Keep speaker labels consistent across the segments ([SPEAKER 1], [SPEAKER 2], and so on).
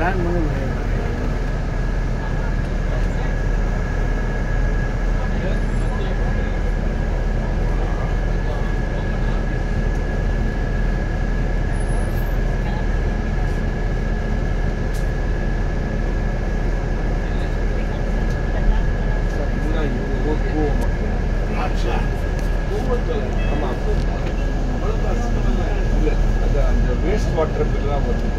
[SPEAKER 1] Plan பண்ணி
[SPEAKER 2] அந்த waste water பில்லாம் வருது.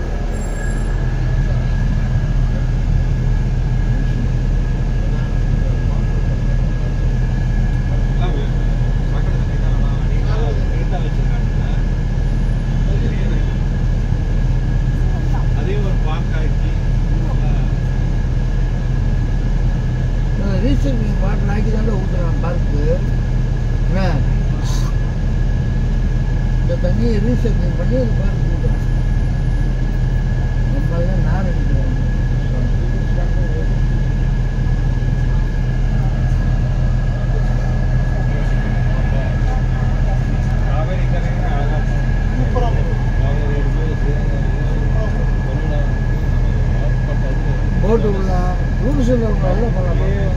[SPEAKER 1] ரீசைக்ளிங் வாட்டர் ஆக்கி தான் ஊற்றுறான் பார்க்கு. இந்த தண்ணியை ரீசைக்ளிங் பண்ணி அது பார்த்து ஊற்றுறான். நம்ம தான் நார் அடிக்கிறாங்க. போட்டு விடலாம், ரூல்ஸில் நல்லா பண்ணலாம்.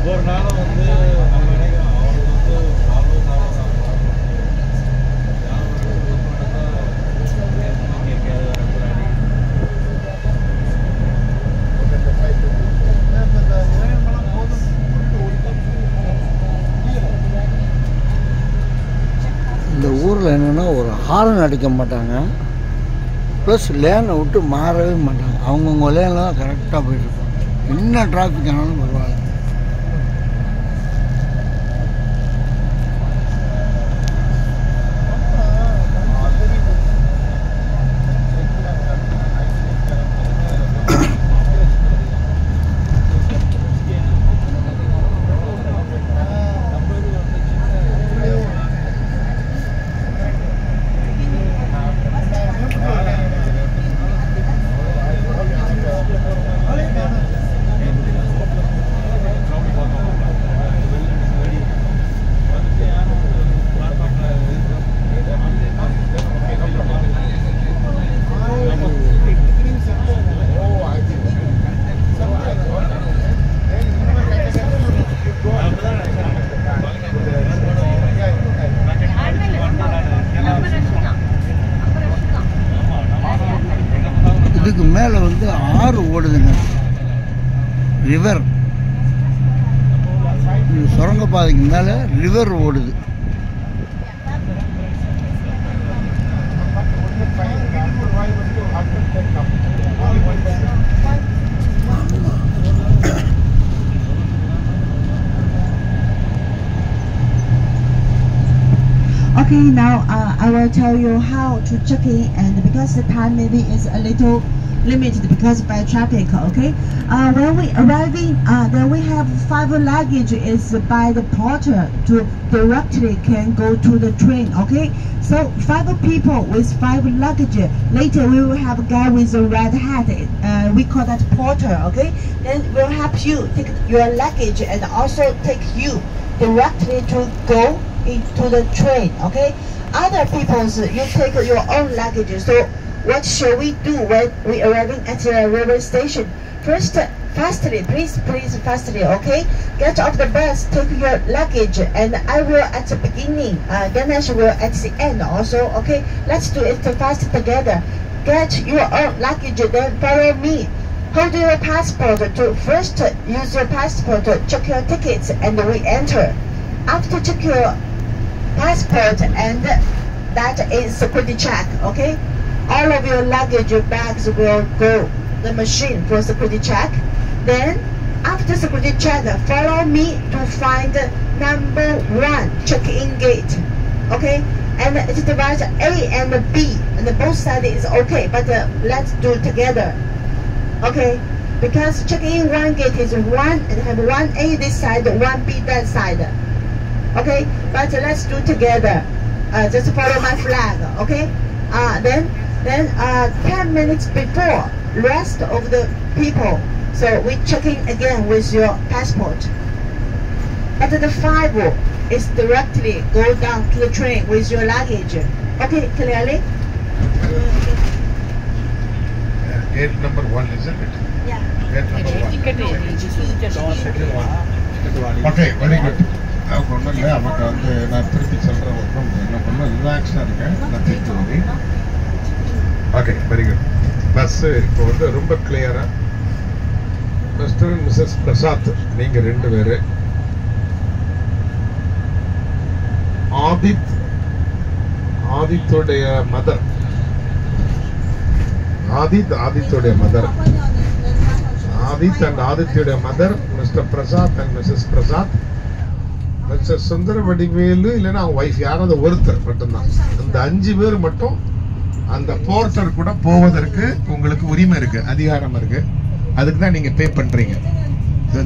[SPEAKER 2] ஒவ்வொரு நாளும் வந்து நம்ம நினைக்கிறோம் அவனுக்கு
[SPEAKER 1] இந்த ஊரில் என்னென்னா ஒரு ஹாரன் அடிக்க மாட்டாங்க, ப்ளஸ் லேனை விட்டு மாறவே மாட்டாங்க. அவங்கவுங்க லேனில் தான் கரெக்டாக போயிட்டுருப்பாங்க. என்ன டிராஃபிக் ஆனாலும் பரவாயில்ல. இதுக்கு மேலே வந்து ஆறு ஓடுதுங்க, ரிவர். சுரங்கப்பாதைக்கு மேலே ரிவர் ஓடுது.
[SPEAKER 3] Okay, now I will tell you how to check in, and because the time maybe is a little limited because by traffic. Okay, when we arriving, then we have 5 luggage is by the porter to directly can go to the train. Okay, so 5 people with 5 luggage. Later we will have a guy with a red hat. We call that porter. Okay, then we'll help you take your luggage and also take you directly to go into the train. Okay, other people's you take your own luggage. So what shall we do when we arriving at the railway station? First, fastly, please fastly. Okay, get off the bus, take your luggage, and I will at the beginning. Ganesh will at the end also. Okay, let's do it fast together. Get your own luggage, then follow me. Hold your passport to first use your passport to check your tickets and re-enter. After check your passport, and that is security check. Okay, all of your luggage, your bags will go the machine for security check. Then after security check, follow me to find number 1 check-in gate. Okay, and it divides A and B, and both sides is okay, but let's do it together. Okay, because check-in one gate is one, and have one A this side, one B that side. Okay, but let's do it together. Just follow my flag. Okay. Then 10 minutes before rest of the people, so we check in again with your passport. But the 5 is directly go down to the train with your luggage. Okay, clearly?
[SPEAKER 4] Gate number 1, isn't it?
[SPEAKER 3] Yeah.
[SPEAKER 4] Gate number 1.
[SPEAKER 2] Second one.
[SPEAKER 4] Okay, very good. அவங்க ஒன்றும் இல்லை, அவங்க வந்து நான் திருப்பி சொல்கிறேன். ஒன்றும் என்ன பண்ண ரிலாக்ஸாக இருக்கேன், நான் திருப்பி வந்து. Okay, very good. பஸ்ஸு இப்போ வந்து ரொம்ப கிளியராக மிஸ்டர் அண்ட் மிஸ்ஸஸ் பிரசாத், நீங்கள் 2 பேர். ஆதித்துடைய மதர், ஆதித்துடைய மதர், ஆதித் அண்ட் ஆதித்யுடைய mother mister Prasad and missus Prasad, mister Sundara Vadivelu இல்லைன்னா அவங்க ஒய்ஃப் யாராவது ஒருத்தர் மட்டும்தான். அந்த 5 பேர் மட்டும் அந்த போர்ட்டர் கூட போவதற்கு உங்களுக்கு உரிமை இருக்கு, அதிகாரம் இருக்கு. அதுக்கு தான் நீங்க பே பண்றீங்க.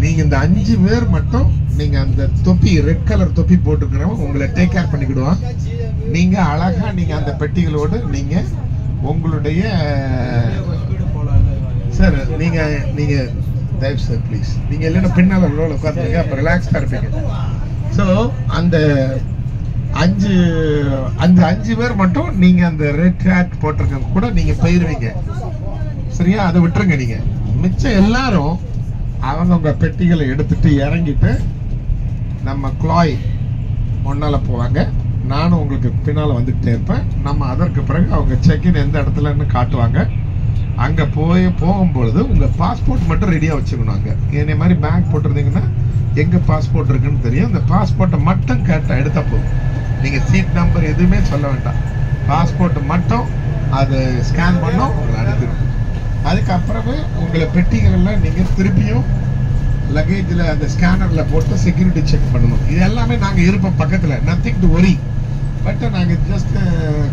[SPEAKER 4] நீங்க இந்த 5 பேர் மட்டும் நீங்க அந்த தொப்பி, ரெட் கலர் தொப்பி போட்டுக்கிறவங்க உங்களை டேக் கேர் பண்ணிக்கிடுவான். நீங்க அழகா நீங்க அந்த பெட்டிகளோடு நீங்க உங்களுடைய சார் நீங்க தயவு சார் ப்ளீஸ், நீங்க இல்லைன்னா பின்னால உட்காந்துருங்க, அப்ப ரிலாக்ஸ்டா இருப்பீங்க. ஸோ அந்த 5 பேர் மட்டும் நீங்க அந்த ரெட் ஹேட் போட்டிருக்க கூட நீங்க போயிருவீங்க. சரியா? அதை விட்டுருங்க. நீங்க மிச்சம் எல்லாரும் அவங்க பெட்டிகளை எடுத்துட்டு இறங்கிட்டு நம்ம கிளாய் ஒன்னால போவாங்க. நானும் உங்களுக்கு பின்னால வந்துகிட்டே இருப்பேன். நம்ம அதற்கு பிறகு அவங்க செக்இன் எந்த இடத்துலன்னு காட்டுவாங்க. அங்க போகும்பொழுது உங்க பாஸ்போர்ட் மட்டும் ரெடியா வச்சுக்கணும். அங்க என்னை மாதிரி பேக் போட்டிருந்தீங்கன்னா எங்க பாஸ்போர்ட் இருக்குன்னு தெரியும். அந்த பாஸ்போர்ட்டை மட்டும் எடுத்தா போதும். நீங்க சீட் நம்பர் எதுவுமே சொல்ல வேண்டாம். பாஸ்போர்ட் மட்டும் அதை ஸ்கேன் பண்ணோம், உங்களை அனுப்பிடும். அதுக்கப்புறமே உங்களை பெட்டிகள்லாம் நீங்க திருப்பியும் லக்கேஜில் அந்த ஸ்கேனரில் போட்டு செக்யூரிட்டி செக் பண்ணணும். இது எல்லாமே நாங்கள் இருப்போம் பக்கத்தில், நத்திங் டு ஒரி. பட் நாங்கள் ஜஸ்ட்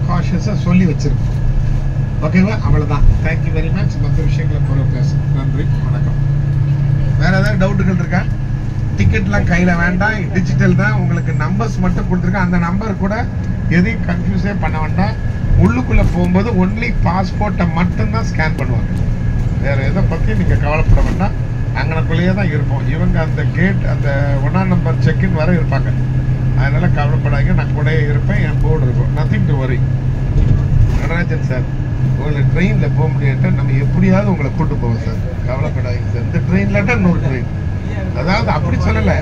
[SPEAKER 4] காஷியஸாக சொல்லி வச்சுருக்கோம். ஓகேவா? அவ்வளோதான். Thank you very much. மற்ற விஷயங்களை பொறுத்து பேச நன்றி, வணக்கம். வேறு ஏதாவது டவுட்டுகள் இருக்கா? டிக்கெட்லாம் கையில் வேண்டாம், டிஜிட்டல் தான். உங்களுக்கு நம்பர்ஸ் மட்டும் கொடுத்துருக்கேன். அந்த நம்பர் கூட எதையும் கன்ஃபியூஸே பண்ண வேண்டாம். உள்ளுக்குள்ளே போகும்போது ஒன்லி பாஸ்போர்ட்டை மட்டும்தான் ஸ்கேன் பண்ணுவாங்க. வேறு எதை பற்றி நீங்கள் கவலைப்பட வேண்டாம். அங்கனக்குள்ளேயே தான் இருப்போம். இவங்க அந்த கேட், அந்த 1ஆம் நம்பர் செக்இன் வரை இருப்பாங்க. அதனால் கவலைப்படாதீங்க, நான் கூட இருப்பேன். என் போர்டு இருக்கும். Nothing to worry. Natarajan sir, உங்களை ட்ரெயினில் போக முடியாட்டா நம்ம எப்படியாவது உங்களை கூட்டு போவோம் சார், கவலைப்படாதீங்க சார். இந்த ட்ரெயின்லட்டா இன்னொரு ட்ரெயின், அதாவது அப்படி சொல்லலை.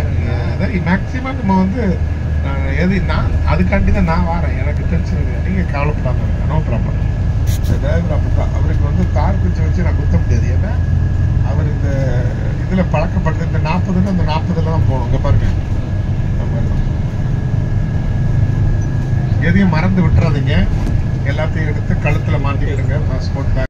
[SPEAKER 4] அதாவது மேக்சிமம் நம்ம வந்து நான் அதுக்காண்டி தான் நான் வரேன். எனக்கு டென்ஷன் இல்லை, நீங்கள் கவலைப்படாமல் இருங்க. No problem. டிரைவர் அப்படி தான், அவருக்கு வந்து கார் குச்சி வச்சு நான் குத்த முடியாது. ஏன்னா அவர் இந்த இதில் பழக்கப்பட்ட இந்த 40ன்னு அந்த 40ல் தான் போகணும். இங்கே பாருங்க, எதையும் மறந்து விட்டுறாதீங்க. எல்லாத்தையும் எடுத்து கழுத்தில் மாட்டிக்கிடுங்க. Passport back